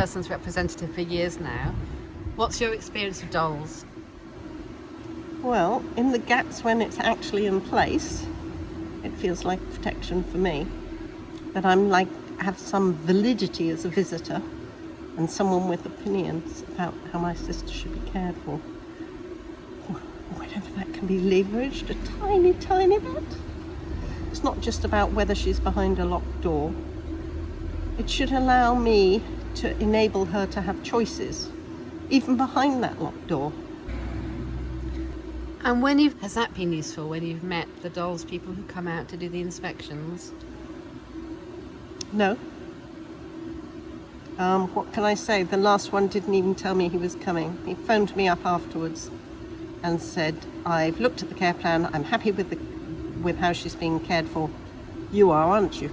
person's representative for years now. What's your experience of dolls? Well, in the gaps when it's actually in place, it feels like protection for me. But have some validity as a visitor and someone with opinions about how my sister should be cared for. Whatever that can be leveraged a tiny, tiny bit. It's not just about whether she's behind a locked door. It should allow me to enable her to have choices, even behind that locked door. And has that been useful when you've met the dolls people who come out to do the inspections? No. What can I say? The last one didn't even tell me he was coming. He phoned me up afterwards and said, I've looked at the care plan, I'm happy with how she's being cared for. You are, aren't you?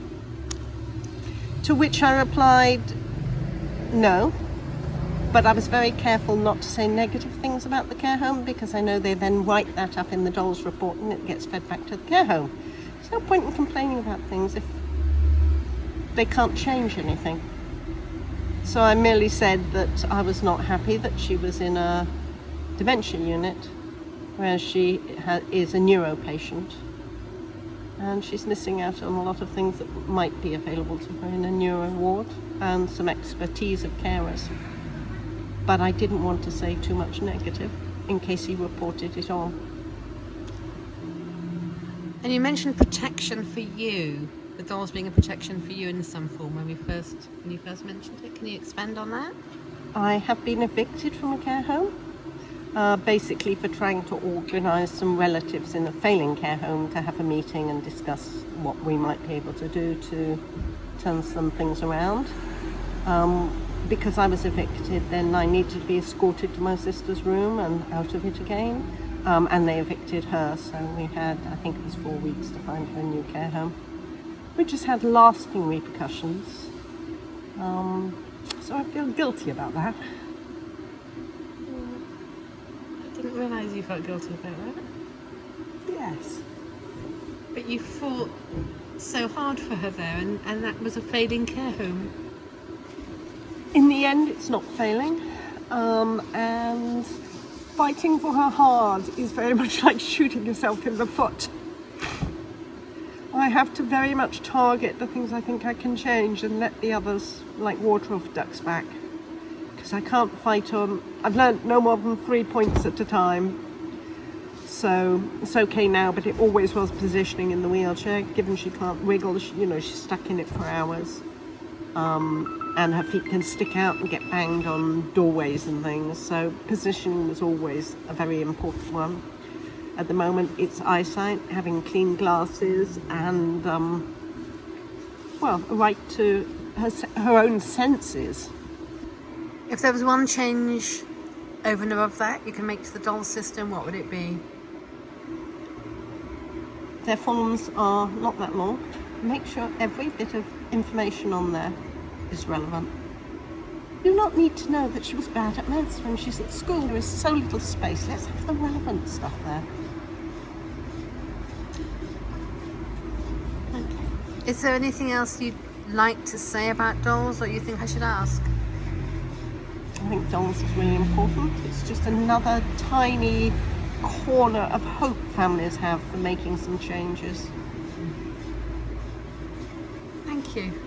To which I replied, no, but I was very careful not to say negative things about the care home because I know they then write that up in the DoLS report and it gets fed back to the care home. There's no point in complaining about things if they can't change anything. So I merely said that I was not happy that she was in a dementia unit where she is a neuro patient and she's missing out on a lot of things that might be available to her in a neuro ward and some expertise of carers. But I didn't want to say too much negative in case he reported it on. And you mentioned protection for you, the dolls being a protection for you in some form when you first mentioned it. Can you expand on that? I have been evicted from a care home, basically for trying to organise some relatives in a failing care home to have a meeting and discuss what we might be able to do to turn some things around. Because I was evicted, then I needed to be escorted to my sister's room and out of it again. And they evicted her, so we had, I think it was 4 weeks to find her a new care home, which has had lasting repercussions. So I feel guilty about that. I didn't realise you felt guilty about that. Yes. But you fought so hard for her there, and that was a failing care home. In the end, it's not failing, and fighting for her hard is very much like shooting yourself in the foot. I have to very much target the things I think I can change and let the others, like water off ducks back, because I can't fight on. I've learned no more than 3 points at a time, so it's okay now, but it always was positioning in the wheelchair. Given she can't wiggle, she's stuck in it for hours. And her feet can stick out and get banged on doorways and things, so positioning was always a very important one. At the moment it's eyesight, having clean glasses, and a right to her own senses. If there was one change over and above that you can make to the DoLS system, what would it be? Their forms are not that long. Make sure every bit of information on there is relevant. You do not need to know that she was bad at maths when she's at school. There is so little space. Let's have the relevant stuff there. Okay. Is there anything else you'd like to say about dolls, or you think I should ask? I think dolls is really important. It's just another tiny corner of hope families have for making some changes. Thank you.